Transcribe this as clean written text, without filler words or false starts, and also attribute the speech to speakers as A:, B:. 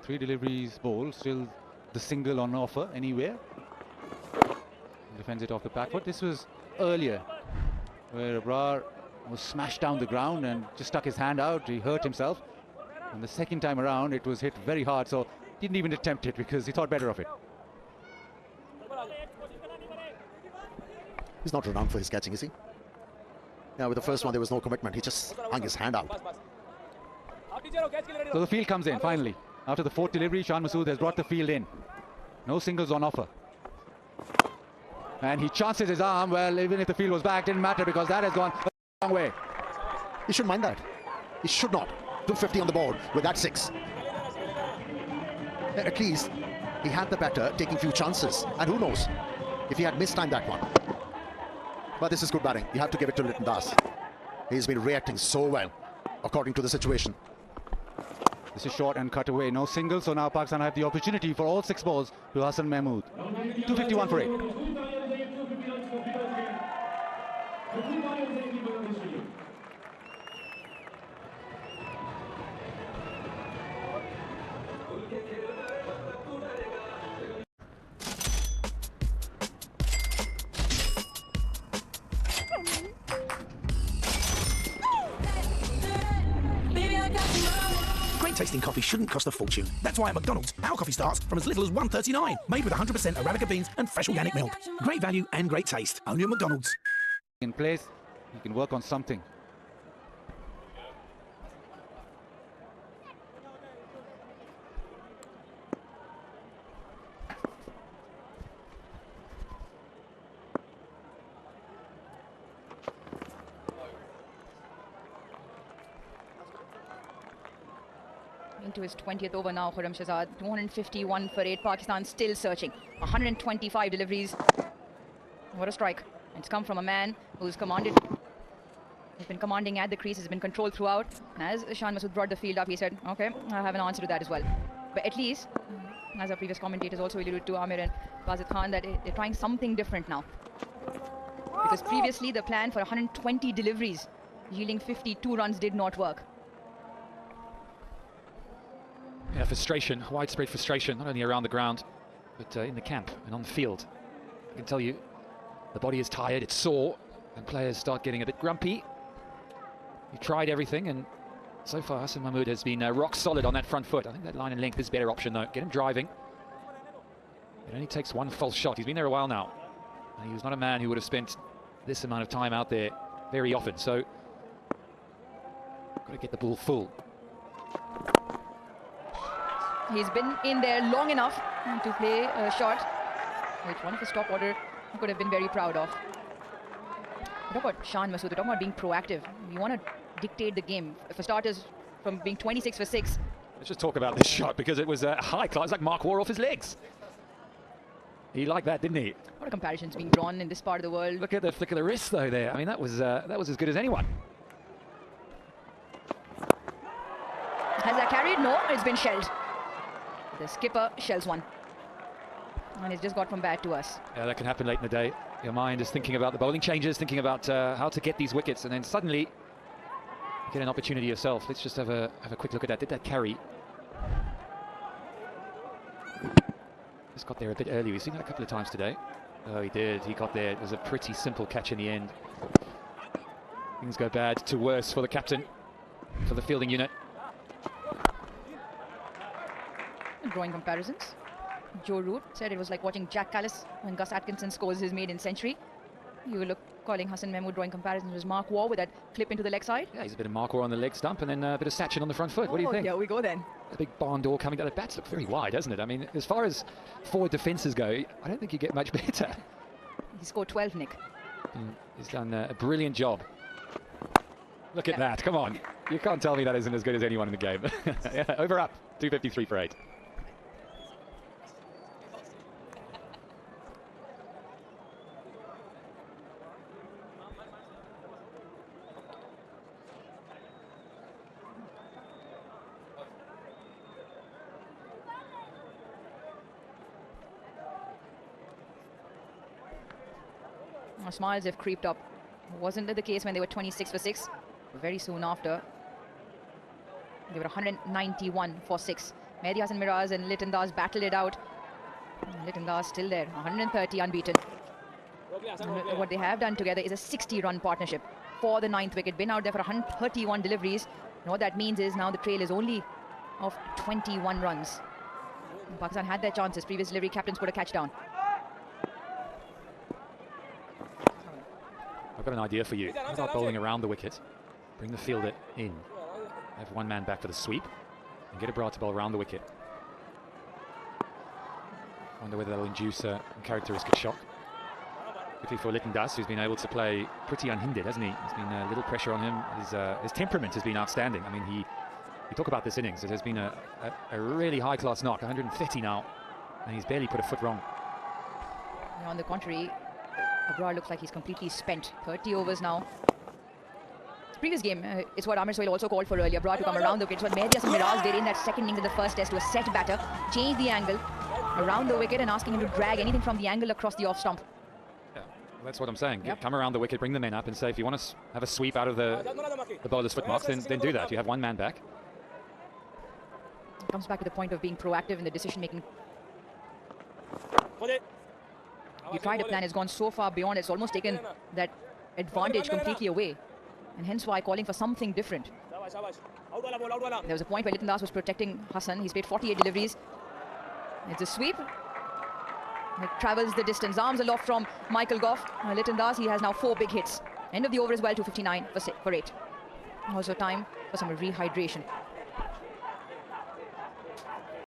A: 3 deliveries bowled, still the single on offer anywhere. Defends it off the back foot. This was earlier, where Abrar was smashed down the ground and just stuck his hand out. He hurt himself. And the second time around, it was hit very hard, so didn't even attempt it because he thought better of it.
B: He's not renowned for his catching, is he? Yeah, with the first one, there was no commitment. He just hung his hand out.
A: So the field comes in, finally. After the 4th delivery, Shan Masood has brought the field in. No singles on offer. And he chances his arm. Well, even if the field was back, didn't matter because that has gone a long way.
B: He shouldn't mind that. He should not. 250 on the board with that 6. At least he had the batter taking few chances. And who knows if he had mistimed that one. But this is good batting. You have to give it to Liton Das. He's been reacting so well according to the situation.
A: This is short and cut away. No singles, so now Pakistan have the opportunity for all 6 balls to Hassan Mahmood. 251 for 8.
C: Great tasting coffee shouldn't cost a fortune. That's why at McDonald's, our coffee starts from as little as $1.39. Made with 100% Arabica beans and fresh organic milk. Great value and great taste. Only at McDonald's.
A: In place, he can work on something.
D: Into his 20th over now, Khurram Shahzad. 251 for 8. Pakistan still searching. 125 deliveries. What a strike. It's come from a man who's commanded. He's been commanding at the crease. Has been controlled throughout. And as Shan Masood brought the field up, he said, okay, I have an answer to that as well. But at least, as our previous commentators also alluded to, Amir and Wazid Khan, that they're trying something different now. Because previously the plan for 120 deliveries yielding 52 runs did not work.
E: Yeah, frustration, widespread frustration, not only around the ground, but in the camp and on the field. I can tell you, the body is tired, it's sore, and players start getting a bit grumpy. He tried everything, and so far Hassan Mahmood has been rock solid on that front foot. I think that line and length is a better option, though. Get him driving. It only takes one false shot. He's been there a while now. And he was not a man who would have spent this amount of time out there very often. So, got to get the ball full.
D: He's been in there long enough to play a shot, which one of his top order could have been very proud of. Talk about Shan Masood, talk about being proactive. You want to dictate the game. For starters, from being 26 for 6.
E: Let's just talk about this shot because it was a high class, like Mark Waugh off his legs. He liked that, didn't he?
D: A lot of comparisons being drawn in this part of the world.
E: Look at the flick of the wrist, though. There, I mean, that was as good as anyone.
D: Has that carried? No, it's been shelled. The skipper shells one. And it's just got from bad to us.
E: Yeah, that can happen late in the day. Your mind is thinking about the bowling changes, thinking about how to get these wickets, and then suddenly you get an opportunity yourself. Let's just have a quick look at that. Did that carry? Just got there a bit early. We've seen that a couple of times today. Oh, he did. He got there. It was a pretty simple catch in the end. Things go bad to worse for the captain, for the fielding unit.
D: Drawing comparisons. Joe Root said it was like watching Jack Callis when Gus Atkinson scores his maiden century. You look calling Hassan Mahmood drawing comparisons with Mark Waugh with that flip into the leg side.
E: Yeah, he's a bit of Mark Waugh on the leg stump and then a bit of Sachin on the front foot. What do you think?
D: Yeah, we go then.
E: The big barn door coming down. The bats look very wide, doesn't it? I mean, as far as forward defences go, I don't think you get much better.
D: He scored 12, Nick.
E: He's done a brilliant job. Look at that. Come on. You can't tell me that isn't as good as anyone in the game. Yeah, over up. 253 for 8.
D: Smiles have creeped up. Wasn't it the case when they were 26 for 6? Very soon after, they were 191 for 6. Mehdi Hasan Miraz and Liton Das battled it out. Liton Das still there, 130 unbeaten. And what they have done together is a 60-run partnership for the 9th wicket. Been out there for 131 deliveries. And what that means is now the trail is only of 21 runs. And Pakistan had their chances. Previous delivery captains put a catch down.
E: I've got an idea for you. How about bowling around the wicket? Bring the fielder in. Have one man back for the sweep. And get Abrar to bowl around the wicket. Wonder whether that'll induce a characteristic shock. Particularly for Liton Das, who's been able to play pretty unhindered, hasn't he? There's been a little pressure on him. His temperament has been outstanding. I mean, we talk about this innings. It has been a really high-class knock, 130 now, and he's barely put a foot wrong.
D: On the contrary, Abrar looks like he's completely spent. 30 overs now. Previous game, it's what Amir Sohail also called for earlier. Abrar to come around the wicket. It's what Mehdi Hasan Miraz did in that second innings in the first test to a set batter, change the angle around the wicket and asking him to drag anything from the angle across the off stump.
E: Yeah, that's what I'm saying.
D: Yep.
E: Come around the wicket, bring the men up and say, if you want to have a sweep out of the bowler's foot marks, then do that. You have one man back.
D: It comes back to the point of being proactive in the decision making. You tried a plan, it's gone so far beyond, it's almost taken that advantage completely away. And hence why calling for something different. There was a point where Liton Das was protecting Hassan. He's played 48 deliveries. It's a sweep. It travels the distance. Arms aloft from Michael Goff. Liton Das, he has now 4 big hits. End of the over as well, 259 for 8. Also time for some rehydration.